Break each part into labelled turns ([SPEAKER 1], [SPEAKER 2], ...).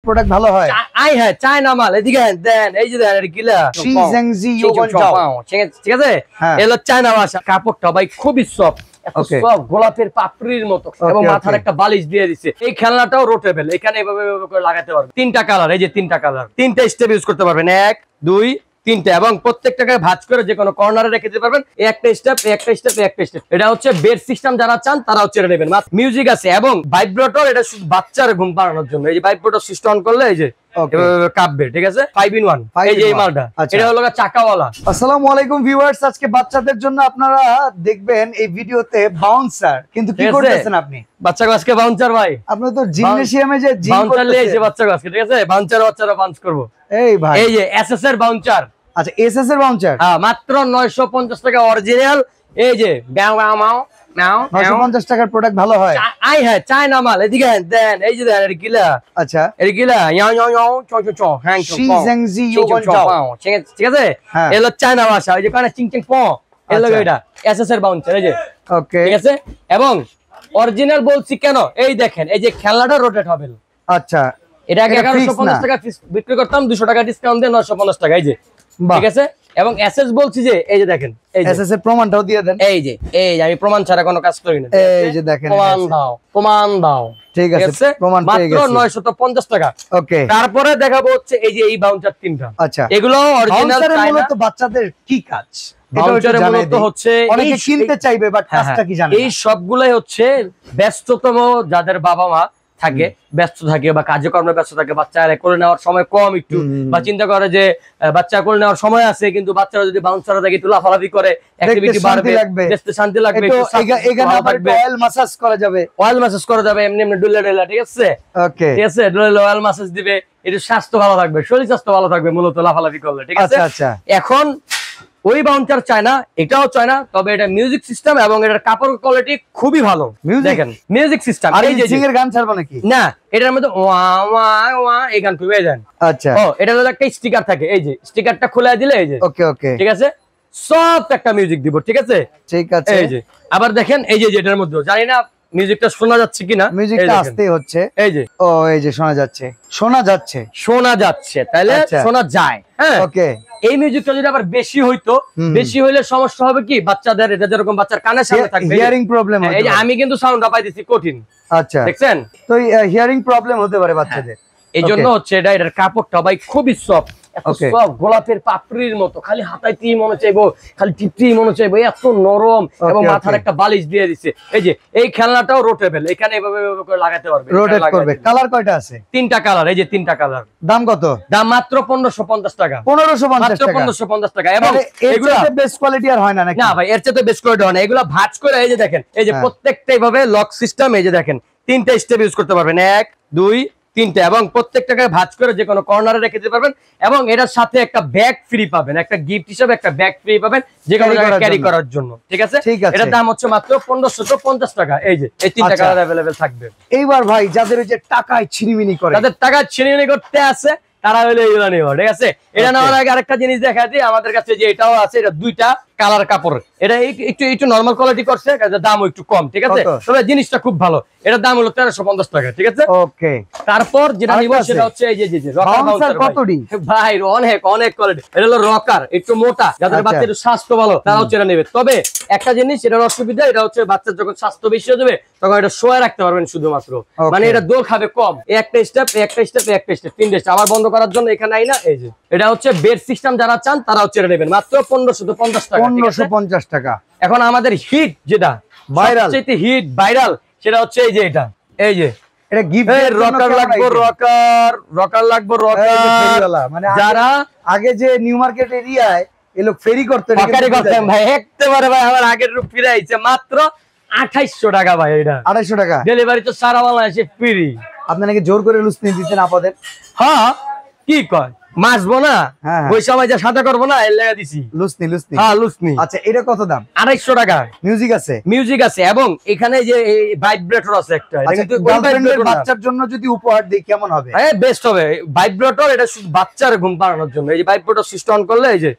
[SPEAKER 1] Product ভালো হয়?
[SPEAKER 2] হ্যাঁ চায়না মাল, এদিকে দেন, এই যে দেন এটা গিলা
[SPEAKER 1] শিজেংজি ইয়োগনজাও,
[SPEAKER 2] ঠিক আছে, এগুলো চায়না ভাষা। কাপড়টা ভাই খুবই সফট, গোলাপের পাপড়ির মতো, এবং মাথার একটা বালিশ দিয়ে দিচ্ছে। এই খেলনাটাও রোটেবল, এখানে এভাবে করে লাগাতে পারবেন। তিনটা কালার, এই যে তিনটা কালার, তিনটা স্টেপ ইউজ করতে পারবেন, 1 2 3টা, এবং প্রত্যেকটাকে ভাঁজ করে যে কোনো কর্নারে রেখে দিতে পারবেন। একটা স্টেপ, একটা স্টেপ, একটা স্টেপ। এটা হচ্ছে বেড সিস্টেম, যারা চান তারা হচ্ছে এটা নেবেন। মিউজিক আছে এবং ভাইব্রেটর, এটা শুধু বাচ্চার ঘুম পাড়ানোর জন্য। এই যে ভাইব্রেটর সিস্টেম অন করলে এই যে কাঁপবে, ঠিক আছে, 5 in 1। এই যে এই মালটা, এটা হলো চাকাওয়ালা।
[SPEAKER 1] আসসালামু আলাইকুম ভিউয়ার্স, আজকে বাচ্চাদের জন্য আপনারা দেখবেন এই ভিডিওতে বাউন্সার, কিন্তু কি করতেছেন আপনি?
[SPEAKER 2] বাচ্চাকে আজকে বাউন্সার ভাই,
[SPEAKER 1] আপনি তো জিমনেশিয়ামে যে জিম
[SPEAKER 2] বাউন্সার নিয়েছে বাচ্চাকে আজকে, ঠিক আছে, বাউন্সার বাচ্চারা বাউন্স করব।
[SPEAKER 1] এই ভাই,
[SPEAKER 2] এই যে এসএস এর বাউন্সার।
[SPEAKER 1] আচ্ছা, এসএস এর বাউন্সার,
[SPEAKER 2] হ্যাঁ, মাত্র 950 টাকা অরিজিনাল। এই যে গাও গাও মাও নাও,
[SPEAKER 1] 950 টাকার প্রোডাক্ট ভালো হয়?
[SPEAKER 2] হ্যাঁ চায়না মাল, এদিকে দেন, এই যে দেন এটা গিলা। আচ্ছা, এটা গিলা ইয়াও ইয়াও ইয়াও চো চো চো হ্যাং চো,
[SPEAKER 1] শিজেংজি ইয়োগনজাও,
[SPEAKER 2] ঠিক আছে, এলো চায়না ভাষা। ওই যে কানে চিং চিং প, এলো এটা এসএস এর বাউন্সার। এই যে
[SPEAKER 1] ওকে,
[SPEAKER 2] ঠিক আছে, এবং অরিজিনাল বলছি কেন, এই দেখেন, এই যে খেলনাটা রোটেট হবে।
[SPEAKER 1] আচ্ছা,
[SPEAKER 2] এটা আগে 1150 টাকা বিক্রি করতাম, 200 টাকা ডিসকাউন্ট দিয়ে 950 টাকা। এই যে ঠিক আছে, এবং এসএস বলছি যে এই যে দেখেন, এই যে
[SPEAKER 1] এসএস এর প্রমাণটাও দিয়ে দেন।
[SPEAKER 2] এই যে আমি প্রমাণ ছাড়া কোনো কাজ করি না।
[SPEAKER 1] এই যে দেখেন,
[SPEAKER 2] প্রমাণ দাও, প্রমাণ দাও,
[SPEAKER 1] ঠিক আছে, প্রমাণ পেয়ে গেছি,
[SPEAKER 2] মাত্র 950 টাকা।
[SPEAKER 1] ওকে,
[SPEAKER 2] তারপরে দেখাবো হচ্ছে এই যে এই বাউন্সার তিনটা।
[SPEAKER 1] আচ্ছা,
[SPEAKER 2] এগুলো অরিজিনাল চায়না।
[SPEAKER 1] মূলত বাচ্চাদের কি কাজ?
[SPEAKER 2] বাউন্সারের মূলত হচ্ছে
[SPEAKER 1] অনেকে কিনতে চাইবে, বাট কাজটা কি জানেন?
[SPEAKER 2] এই সবগুলাই হচ্ছে ব্যস্ততম যাদের বাবা মা থাকে, ব্যস্ত থাকে বা কার্যক্রমে ব্যস্ত থাকে, বাচ্চারা কোলে নেওয়ার সময় কম একটু, বা চিন্তা করে যে বাচ্চা কোলে নেওয়ার সময় আছে, কিন্তু বাচ্চারা যদি বাউন্সারে থাকে একটু লাফালাফি করে, অ্যাক্টিভিটি বাড়বে, দেখতে শান্তি লাগবে,
[SPEAKER 1] এখানে আবার অয়েল ম্যাসাজ করা যাবে,
[SPEAKER 2] অয়েল ম্যাসাজ করা যাবে, এমনি এমনি ডুলে ডুলে, ঠিক আছে, ওকে, ঠিক আছে, ডুলে অয়েল ম্যাসাজ দিবে, একটু স্বাস্থ্য ভালো থাকবে, শরীর স্বাস্থ্য ভালো থাকবে মূলত লাফালাফি করলে, ঠিক আছে।
[SPEAKER 1] আচ্ছা,
[SPEAKER 2] এখন ওই বাউন্সার চায় না, এটাও চায় না, তবে এটা মিউজিক সিস্টেম এবং এটার কাপড় কোয়ালিটি খুবই ভালো। দেখেন মিউজিক সিস্টেম,
[SPEAKER 1] আর এই যে সিঙ্গের গান ছাড়বো নাকি? না,
[SPEAKER 2] এটার মধ্যে ওয়া ওয়া ওয়া এই গান খুঁজে যান।
[SPEAKER 1] আচ্ছা,
[SPEAKER 2] ও এটা হলো একটা স্টিকার থাকে, এই যে স্টিকারটা খুলে দিলে এই যে
[SPEAKER 1] ওকে ওকে,
[SPEAKER 2] ঠিক আছে, সব একটা মিউজিক দিব, ঠিক আছে,
[SPEAKER 1] ঠিক আছে।
[SPEAKER 2] এই যে আবার দেখেন, এই যে এটার মধ্যে জানি না মিউজিকটা শোনা যাচ্ছে কিনা,
[SPEAKER 1] মিউজিকটা আসতেই হচ্ছে, এই যে ও এই যে শোনা যাচ্ছে, শোনা যাচ্ছে, তাহলে শোনা যায়। হ্যাঁ, ওকে। এই মিউজিকটা যদি আবার বেশি হইতো, বেশি হইলে সমস্যা হবে কি, বাচ্চাদের, এটা যেরকম বাচ্চার কানের সামনে থাকবে, হিয়ারিং প্রবলেম হয়।
[SPEAKER 2] এই যে আমি কিন্তু সাউন্ডটা পাই দিছি কঠিন,
[SPEAKER 1] আচ্ছা,
[SPEAKER 2] দেখছেন তো
[SPEAKER 1] হিয়ারিং প্রবলেম হতে পারে বাচ্চাদের।
[SPEAKER 2] এই জন্য হচ্ছে এটার কাপড়টা ভাই খুবই সফট, গোলাপের পাপড়ির মতো, খালি হাতাইতেই মনে চাইবো, খালি টিপতেই মনে চাইবো, এত নরম, এবং মাথার একটা বালিশ দিয়ে দিচ্ছে। এই যে এই খেলনাটাও রোটেবল, এখানে এভাবে করে লাগাতে পারবে,
[SPEAKER 1] রোটেট করবে। কালার কয়টা আছে?
[SPEAKER 2] তিনটা কালার, এই যে তিনটা কালার।
[SPEAKER 1] দাম কত? দাম
[SPEAKER 2] মাত্র 1550 টাকা।
[SPEAKER 1] 1550
[SPEAKER 2] টাকা। এবং
[SPEAKER 1] এগুলো বেস্ট কোয়ালিটি আর হয় না নাকি?
[SPEAKER 2] না ভাই, এর চেয়ে বেস্ট কোয়ালিটি হয় না। এগুলো ভাঁজ করে, এই যে দেখেন, এই যে প্রত্যেকটা এইভাবে লক সিস্টেম, এই যে দেখেন তিনটা স্টেপ ইউজ করতে পারবেন, 1 2 3টা, এবং প্রত্যেকটাকে ভাঁজ করে যে কোনো কর্নারে রেখে দিতে পারবেন, এবং এটার সাথে একটা ব্যাগ ফ্রি পাবেন, একটা গিফট হিসেবে একটা ব্যাগ ফ্রি পাবেন যে কোনো জায়গায় ক্যারি করার জন্য, ঠিক আছে। এটার দাম হচ্ছে মাত্র 1550 টাকা। এই যে এই তিনটা কালার अवेलेबल থাকবে।
[SPEAKER 1] এইবার ভাই যাদের ওই যে টাকায় ছিনিমিনি করে,
[SPEAKER 2] যাদের টাকা ছিনিমিনি করতে আছে, তারা হলো এইগুলো নেওয়া, ঠিক আছে। এটা নেওয়ার আগে আরেকটা জিনিস দেখা দিই, আমাদের কাছে যে এটাও আছে, এটা দুইটা কালার কাপড়, এটা একটু নরমাল কোয়ালিটি করছে, দামও একটু কম, ঠিক আছে, তবে জিনিসটা খুব ভালো। এটার দাম হলো 1350 টাকা, ঠিক আছে, ওকে। তারপর যেটা নিব সেটা হচ্ছে এই যে রকার বাউন্সার। কতটি ভাই? অনেক কোয়ালিটি। এটা হলো রকার, একটু মোটা, যাদের বাচ্চার একটু স্বাস্থ্য ভালো তারা হচ্ছে এটা নেবে। তবে একটা জিনিস, এটার অসুবিধা, এটা হচ্ছে বাচ্চার যখন স্বাস্থ্য বেশি হয়ে যাবে তখন এটা শোয়া রাখতে পারবেন শুধুমাত্র, মানে এটা দোল খাবে কম। একটা স্টেপ, একটা স্টেপ, একটা স্টেপ, 3 স্টেপ। আবার বন্ধ করার জন্য এখানে আই না, এই যে এটা হচ্ছে বেড সিস্টেম, যারা চান তারা হচ্ছে এটা নেবেন, মাত্র 1550 টাকা।
[SPEAKER 1] 1550 টাকা।
[SPEAKER 2] এখন আমাদের হিট যেটা ভাইরাল, হিট ভাইরাল, সেটা হচ্ছে এই যে এটা, এই যে এটা গিফট রকার লাগবে, রকার লাগবে, রকার, মানে যারা আগে যে নিউ মার্কেট এরিয়ায় এই লোক ফেরি করতেন ভাই, একেবারে ভাই আমার আগের রূপ ফিরে আইছে, মাত্র 2800 টাকা ভাই। এটা 2800 টাকা, ডেলিভারি তো সারা বাংলাদেশে ফ্রি। আপনি নাকি জোর করে লুসনি দিতেন আপাদের? হ্যাঁ, কি কয় মাছবো না, ওই সময় যা সাদা করবো না, এর লাগা দিছি লুসনি। হ্যাঁ, লুসনি। আচ্ছা, এটা কত দাম? 2800 টাকা। মিউজিক আছে, এবং এখানে যে ভাইব্রেটর আছে একটা, বাচ্চার জন্য যদি উপহার দিই কেমন হবে? হ্যাঁ, বেস্ট হবে। ভাইব্রেটর, এটা শুধু বাচ্চার ঘুম পাড়ানোর জন্য। এই যে ভাইব্রেটর সিস্টেম অন করলে এই যে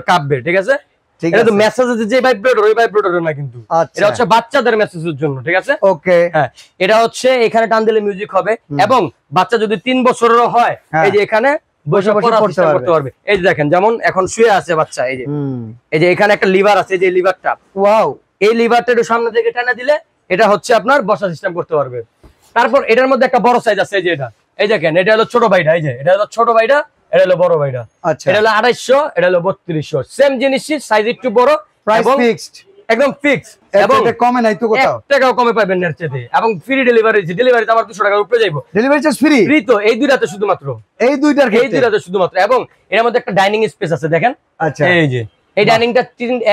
[SPEAKER 2] কাঁপবে, ঠিক আছে,
[SPEAKER 1] এটা তো মেসেজের যে ভাইব্রেটর ওই ভাইব্রেটর না কিন্তু, এটা হচ্ছে বাচ্চাদের মেসেজের জন্য, ঠিক আছে?
[SPEAKER 2] ওকে,
[SPEAKER 1] হ্যাঁ, এটা হচ্ছে এখানে টান দিলে মিউজিক হবে, এবং বাচ্চা যদি 3 বছরেরও হয় এই যে এখানে বসে করতে পারবে। এই যে দেখেন, যেমন এখন শুয়ে আছে বাচ্চা, এই যে এখানে একটা লিভার আছে, যে লিভারটা, ওয়াও, এই লিভারটা একটু সামনে থেকে টানা দিলে এটা হচ্ছে আপনার বসা সিস্টেম করতে পারবে। তারপর এটার মধ্যে একটা বড় সাইজ আছে, এই যে এটা, এই দেখেন, এটা হলো ছোট ভাইটা, এই যে এটা হলো ছোট ভাইটা, এটা হলো বড় ভাইটা। আচ্ছা, এটা হলো 250, এটা হলো 3200, সেম জিনিসই, সাইজ একটু বড়,
[SPEAKER 2] প্রাইস ফিক্সড,
[SPEAKER 1] একদম ফিক্স, এবং কমে নাই তো কোথাও, 1 টাকাও কমে পাবেন এর চেয়ে, এবং ফ্রি ডেলিভারি, ডেলিভারিতে আবার 200 টাকার উপরে যাইবো,
[SPEAKER 2] ডেলিভারি চার্জ ফ্রি,
[SPEAKER 1] ফ্রি তো এই দুইটাতে শুধুমাত্র, এই দুইটাতে শুধুমাত্র। এবং এর মধ্যে একটা ডাইনিং স্পেস আছে, দেখেন। আচ্ছা, এই যে এই ডাইনিংটা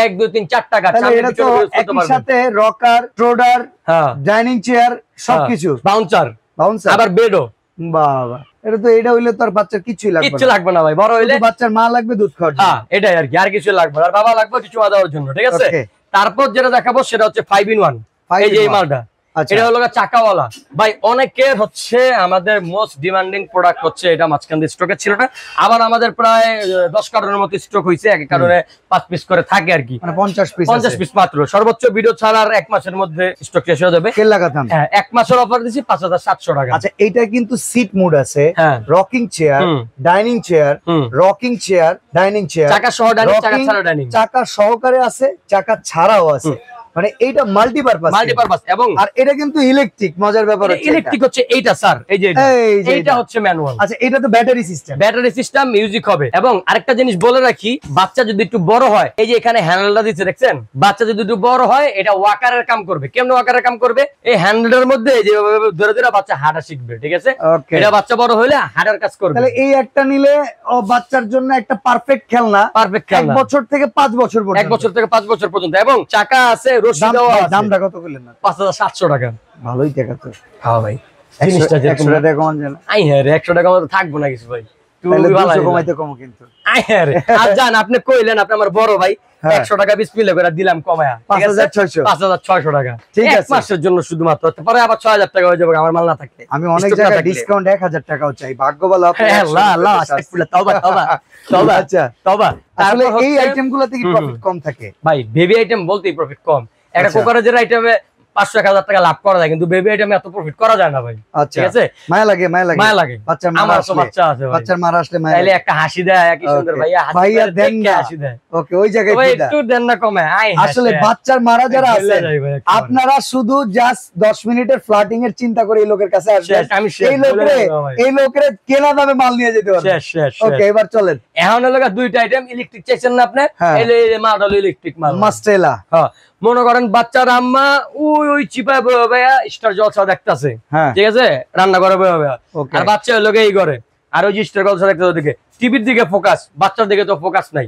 [SPEAKER 1] 1 2 3 4 টাকা,
[SPEAKER 2] এটা তো একই সাথে রকার, ট্রোডার, হ্যাঁ, ডাইনিং চেয়ার সবকিছু,
[SPEAKER 1] বাউন্সার আবার বেডও।
[SPEAKER 2] বাবা, এটা হইলে তো আর বাচ্চার কিছুই লাগবে না,
[SPEAKER 1] কিছু লাগবে না ভাই, বড় হইলে
[SPEAKER 2] বাচ্চার মা লাগবে দুধ খাওয়ার জন্য,
[SPEAKER 1] হ্যাঁ এটাই আর কি, আর কিছু লাগবে না, আর বাবা লাগবে কিছু দেওয়ার জন্য, ঠিক আছে? তারপর যেটা দেখাবো সেটা হচ্ছে 5 in 1, এই যে এই মালটা, এটা হলো চাকাওয়ালা ভাই, অনেকের হচ্ছে আমাদের মোস্ট ডিমান্ডিং প্রোডাক্ট হচ্ছে এটা, মাঝখান দিয়ে স্টকে ছিল না, আবার আমাদের প্রায় 10 কার্টনের মতো স্টক হয়েছে, এক কারণে 5 পিস করে থাকে আর কি,
[SPEAKER 2] মানে 50 পিস
[SPEAKER 1] মাত্র, সর্বোচ্চ ভিডিও ছাড়ার 1 মাসের মধ্যে স্টক শেষ হয়ে যাবে। হ্যাঁ, 1 মাসের অফার দিছি 5700 টাকা।
[SPEAKER 2] আচ্ছা, এটা কিন্তু সিট মুড আছে, rocking chair, dining chair, rocking chair, dining chair,
[SPEAKER 1] চাকা সহ ডাইনিং, চাকা ছাড়া ডাইনিং,
[SPEAKER 2] চাকা সহকারে আছে, চাকা ছাড়াও আছে, মানে এইটা মাল্টিপারপাস, এবং আর এটা কিন্তু ইলেকট্রিক। মজার ব্যাপার হচ্ছে
[SPEAKER 1] ইলেকট্রিক হচ্ছে এইটা স্যার, এই যে এইটা হচ্ছে ম্যানুয়াল।
[SPEAKER 2] আচ্ছা, এটা তো ব্যাটারি সিস্টেম,
[SPEAKER 1] মিউজিক হবে। এবং আরেকটা জিনিস বলে রাখি, বাচ্চা যদি একটু বড় হয়, এই যে এখানে হ্যান্ডেলটা দিচ্ছে দেখছেন, বাচ্চা যদি একটু বড় হয় এটা ওয়াকারের কাম করবে। কেমন ওয়াকারের কাম করবে? এই হ্যান্ডেলের মধ্যে যে ধরে ধরে বাচ্চা হাঁটা শিখবে, ঠিক আছে? এটা বাচ্চা বড় হলে হাঁটার কাজ করবে।
[SPEAKER 2] তাহলে এই একটা নিলে বাচ্চার জন্য একটা পারফেক্ট খেলনা, 1 বছর থেকে 5 বছর পর্যন্ত,
[SPEAKER 1] 1 বছর থেকে 5 বছর পর্যন্ত, এবং চাকা আছে, রশি দেওয়া আছে।
[SPEAKER 2] দামটা কত বললেন?
[SPEAKER 1] 5700 টাকা।
[SPEAKER 2] ভালোই টাকা তো।
[SPEAKER 1] হ্যাঁ ভাই,
[SPEAKER 2] 100 টাকা কমান জানা।
[SPEAKER 1] আই হ্যাঁ, 100 টাকা মতো থাকবো না কিছু ভাই,
[SPEAKER 2] তাহলে 200 কমাইতে কম কিন্তু।
[SPEAKER 1] আই হ্যাঁ, আর জান আপনি কইলেন, আপনি আমার বড় ভাই, 100 টাকা বিসমিল্লাহ করে দিলাম কমায়া, 5600 টাকা, ঠিক আছে? 1 মাসের জন্য শুধুমাত্র, পরে আবার 6000 টাকা হয়ে যাবে আমার মাল না থাকলে।
[SPEAKER 2] আমি অনেক জায়গায় ডিসকাউন্ট 1000 টাকাও চাই, ভাগ্য ভালো আপনি।
[SPEAKER 1] আল্লাহ আস্তাগফিরুল্লাহ, তওবা।
[SPEAKER 2] আচ্ছা,
[SPEAKER 1] তওবা।
[SPEAKER 2] তাহলে এই আইটেমগুলোতে কি প্রফিট কম থাকে?
[SPEAKER 1] ভাই বেবি আইটেম বলতেই প্রফিট কম। একটা কোকারেজের আইটেমে 500-1000 টাকা লাভ করা যায়, কিন্তু বেবি আইটেমে এত প্রফিট করা যায় না ভাই, ঠিক আছে?
[SPEAKER 2] মায়া লাগে
[SPEAKER 1] বাচ্চার মা আসলে, বাচ্চা আছে ভাই,
[SPEAKER 2] বাচ্চার মা আসলে মায়া
[SPEAKER 1] তাইলে একটা হাসি দেয়, কি সুন্দর ভাইয়া
[SPEAKER 2] দেন না, হাসি দেয়। ওকে, ওই জায়গায়
[SPEAKER 1] ভাই একটু দেন না কমে।
[SPEAKER 2] আসলে বাচ্চার মারা যারা আছে, আপনারা শুধু জাস্ট 10 মিনিটের ফ্লার্টিং এর চিন্তা করে এই লোকের কাছে আসবেন, এই লোকের কেনা দামে মাল নিয়ে যেতে পারবেন। ওকে, এবার চলেন।
[SPEAKER 1] এখন হলো দুইটা আইটেম ইলেকট্রিক চাইছেন না আপনি, এই মাল হলো ইলেকট্রিক মাল,
[SPEAKER 2] মাস্টেলা।
[SPEAKER 1] হ্যাঁ, মনে করেন বাচ্চার আম্মা ওই চিপায় বয়ে ভাইয়া স্টার জলসা দেখতেছে, ঠিক আছে, রান্না করে বয়ে ভাইয়া, আর বাচ্চা হলো এই করে, আর ওই স্টার জলসা দেখতেছে, ওদিকে টিভির দিকে ফোকাস, বাচ্চার দিকে তো ফোকাস নাই।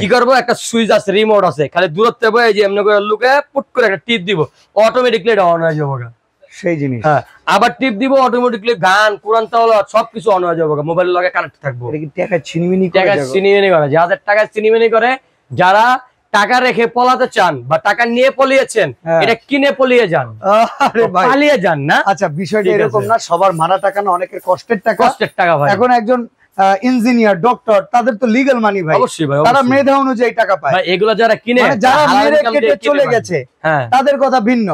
[SPEAKER 1] কি করবো? একটা সুইচ আছে, রিমোট আছে, খালি দূরত্বে বয়ে যে এমনি করে লুকে পুট করে একটা টিপ দিব, অটোমেটিকলি এটা অন হয়ে যাবে।
[SPEAKER 2] সেই জিনিস,
[SPEAKER 1] হ্যাঁ, আবার টিপ দিব, অটোমেটিকলি গান, কোরআন তাওয়ালা সবকিছু অন হয়ে যাবে, মোবাইলের লগে কানেক্ট থাকবো।
[SPEAKER 2] এটা কি টাকা ছিনিমিনি
[SPEAKER 1] করে? যাদের টাকা ছিনিমিনি করে, যারা টাকা রেখে পলাতে চান বা টাকা নিয়ে পলিয়েছেন, এটা কিনে পলিয়ে যান, পালিয়ে যান না।
[SPEAKER 2] আচ্ছা, বিষয়টা এরকম না, সবার মারা টাকা না, অনেকের কষ্টের টাকা ভাই। এখন একজন ইঞ্জিনিয়ার, ডক্টর, তাদের তো লিগ্যাল মানি ভাই,
[SPEAKER 1] অবশ্যই ভাই,
[SPEAKER 2] তারা মেধা অনুযায়ী টাকা পায়।
[SPEAKER 1] এগুলো যারা কিনে,
[SPEAKER 2] যারা মেরে কেটে চলে গেছে, তাদের কথা ভিন্ন।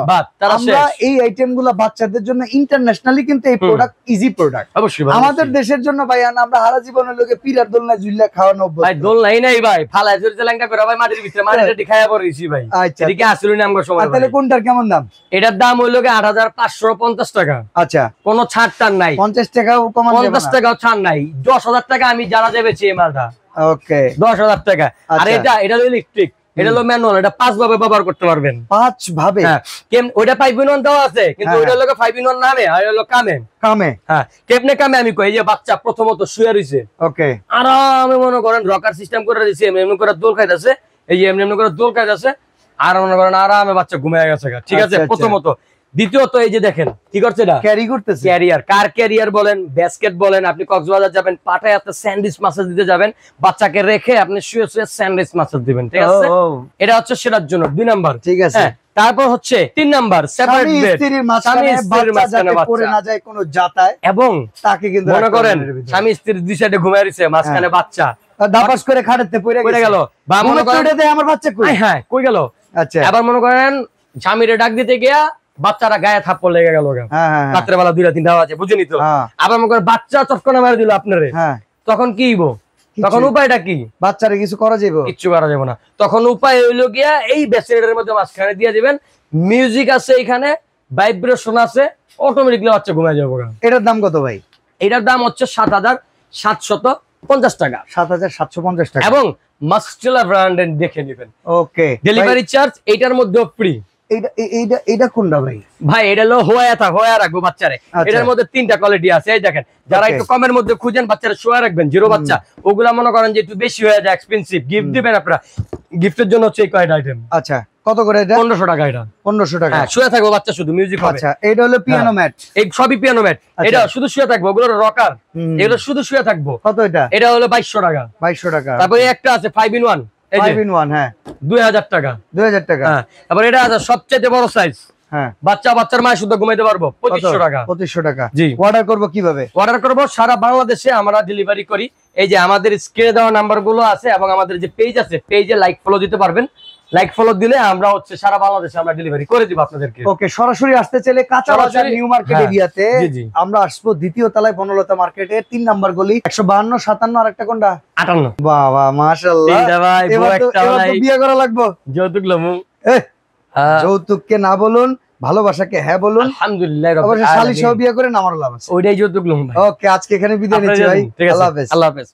[SPEAKER 2] আমরা এই আইটেমগুলো বাচ্চাদের জন্য ইন্টারন্যাশনালি কিন্তু এই প্রোডাক্ট ইজি প্রোডাক্ট।
[SPEAKER 1] অবশ্যই
[SPEAKER 2] আমাদের দেশের জন্য ভাই, আমরা হারা জীবনের লোকে পিরার দোলনা ঝুল্লা খাওয়ানো অভ্যস্ত।
[SPEAKER 1] ভাই দোলনাই নাই ভাই, ফালায় জোরে লেঙ্গা করে ভাই মাটির ভিতরে মাটিটা খায়া পড়েছি ভাই।
[SPEAKER 2] আচ্ছা,
[SPEAKER 1] এদিকে আসলে না আমগো সময়।
[SPEAKER 2] তাহলে কোনটার কেমন দাম?
[SPEAKER 1] এটার দাম হইলো 8550 টাকা।
[SPEAKER 2] আচ্ছা,
[SPEAKER 1] কোনো ছাড় টার নাই,
[SPEAKER 2] 50 টাকাও কমান যাবে না,
[SPEAKER 1] 50 টাকাও ছাড় নাই, 10,000 টাকা আমি জানা দেবেছি এই মালটা।
[SPEAKER 2] ওকে,
[SPEAKER 1] 10,000 টাকা। আর এটা হলো ইলেকট্রিক, এটা হলো ম্যানুয়াল, এটা 5 ভাবে ব্যবহার করতে পারবেন।
[SPEAKER 2] 5 ভাবে?
[SPEAKER 1] হ্যাঁ, ওইটা 5 in 1 দেওয়া আছে, কিন্তু ওইটা হলো 5 in 1 নামে, আর হলো কামে। হ্যাঁ, কেমনে কামে আমি কই, এই যে বাচ্চা প্রথমত শুয়ে রইছে,
[SPEAKER 2] ওকে,
[SPEAKER 1] আরামে মনে করেন রকার সিস্টেম করে দিয়েছে, এমনি করে দোল খাইতেছে, এই যে এমনি করে দোল খাইতেছে, আর মনে করেন আরামে বাচ্চা ঘুমিয়ে গেছে, ঠিক আছে? প্রথমত। দ্বিতীয়ত, এই যে দেখেন কি করছে, এটা
[SPEAKER 2] ক্যারি করতেছে,
[SPEAKER 1] ক্যারিয়ার, কার ক্যারিয়ার বলেন, বাস্কেট বলেন, আপনি কক্সবাজার যাবেন, পাটায় আপনি স্যান্ডউইচ মাসাজ দিতে যাবেন, বাচ্চাকে রেখে আপনি শুয়ে শুয়ে স্যান্ডউইচ মাসাজ দিবেন, ঠিক আছে? এটা হচ্ছে সেটার জন্য 2 নাম্বার, ঠিক আছে? তারপর হচ্ছে 3 নাম্বার, সেপারেট বেড, স্বামী স্ত্রীর মাঝখানে পড়ে না যায় কোনো যাতায়, এবং তাকে কিন্তু মনে করেন স্বামী স্ত্রী দুই সাইডে ঘুমিয়ে রইছে, মাঝখানে বাচ্চা,
[SPEAKER 2] দাপাস করে খাটেতে পড়ে গেল,
[SPEAKER 1] বা মনে করেন
[SPEAKER 2] আমার বাচ্চা কই,
[SPEAKER 1] হ্যাঁ কই গেল।
[SPEAKER 2] আচ্ছা,
[SPEAKER 1] আবার মনে করেন স্বামীরে ডাক দিতে গিয়া বাচ্চারা গায়ে থাপ্পড় লেগে গেল, রাত্রে বেলা 2-3টা বাজে, বুঝিনি তো। আবার মনে করেন বাচ্চা চটকনা মারা দিল আপনারে, তখন কি হইব? তখন উপায়টা কি?
[SPEAKER 2] বাচ্চারে কিছু করা যাবে?
[SPEAKER 1] কিচ্ছু করা যাবে না। তখন উপায় হইলো গিয়া এই ব্যাটারিটার মধ্যে মাঝখানে দিয়ে দিবেন, মিউজিক আছে এখানে, ভাইব্রেশন আছে, অটোমেটিকলি বাচ্চা ঘুমায় যাবে।
[SPEAKER 2] এটার দাম কত ভাই?
[SPEAKER 1] এটার দাম হচ্ছে 7,750 টাকা।
[SPEAKER 2] 7,750 টাকা।
[SPEAKER 1] এবং মাস্টেলা ব্র্যান্ডের দেখে নেবেন।
[SPEAKER 2] ওকে,
[SPEAKER 1] ডেলিভারি চার্জ এইটার মধ্যে ফ্রি।
[SPEAKER 2] এইটা কোনটা ভাই?
[SPEAKER 1] ভাই এটা হলো হোয়া রাখবো বাচ্চারে। এটার মধ্যে 3টা কোয়ালিটি আছে, এই দেখেন। যারা একটু কমের মধ্যে খুঁজেন বাচ্চারা শোয়া রাখবেন, জিরো বাচ্চা, ওগুলা মনে করেন যে একটু বেশি হয়ে যায়, এক্সপেন্সিভ, গিফট দিবেন আপনারা, গিফটের জন্য হচ্ছে এই কয়টা আইটেম।
[SPEAKER 2] আচ্ছা, কত করে এটা?
[SPEAKER 1] 1500 টাকা। এটা
[SPEAKER 2] 1500 টাকা।
[SPEAKER 1] হ্যাঁ, শুয়ে থাকবো বাচ্চা, শুধু মিউজিক হবে।
[SPEAKER 2] আচ্ছা, এটা হলো পিয়ানো ম্যাট।
[SPEAKER 1] এই সবই পিয়ানো ম্যাট। এটা শুধু শুয়ে থাকবো, ওগুলো রকার, এগুলো শুধু শুয়ে থাকবো।
[SPEAKER 2] কত এটা?
[SPEAKER 1] এটা হলো 2200 টাকা।
[SPEAKER 2] 2200 টাকা।
[SPEAKER 1] তারপরে একটা আছে 5 in 1, 2000 টাকা।
[SPEAKER 2] 2000 টাকা।
[SPEAKER 1] হ্যাঁ, তারপর এটা আছে সবচেয়ে বড় সাইজ, বাচ্চার মায়ের শুদ্ধ ঘুমাইতে পারবো, 2500 টাকা।
[SPEAKER 2] 2500 টাকা।
[SPEAKER 1] জি।
[SPEAKER 2] অর্ডার করব কিভাবে?
[SPEAKER 1] অর্ডার করব সারা বাংলাদেশে আমরা ডেলিভারি করি। এই যে আমাদের স্ক্রিনে দেওয়া নাম্বার গুলো আছে এবং আমাদের যে পেজ আছে, পেজে লাইক ফলো দিতে পারবেন। লাইক ফলো দিলে আমরা হচ্ছে সারা বাংলাদেশে আমরা ডেলিভারি করে দিব আপনাদেরকে।
[SPEAKER 2] ওকে, সরাসরি আসতে চাইলে কাঁচা বাজার নিউ মার্কেট এরিয়াতে আমরা আসবো, দ্বিতীয় তলায় বনলতা মার্কেটে 3 নাম্বার গলি, 152 57 আর একটা কোনটা
[SPEAKER 1] 58।
[SPEAKER 2] বাহ বাহ, মাশাআল্লাহ। এবার তো বিয়ে করা লাগবে।
[SPEAKER 1] যৌতুক লমু,
[SPEAKER 2] যৌতুককে না বলুন, ভালোবাসাকে হ্যাঁ বলুন।
[SPEAKER 1] আলহামদুলিল্লাহ,
[SPEAKER 2] অবশ্যই শালি সহ বিয়ে করে নামার লাভ আছে।
[SPEAKER 1] ওইটাই যৌতুক লমু ভাই।
[SPEAKER 2] ওকে, আজকে এখানে বিদায় নিচ্ছি ভাই।
[SPEAKER 1] আল্লাহ হাফেজ। আল্লাহ হাফেজ।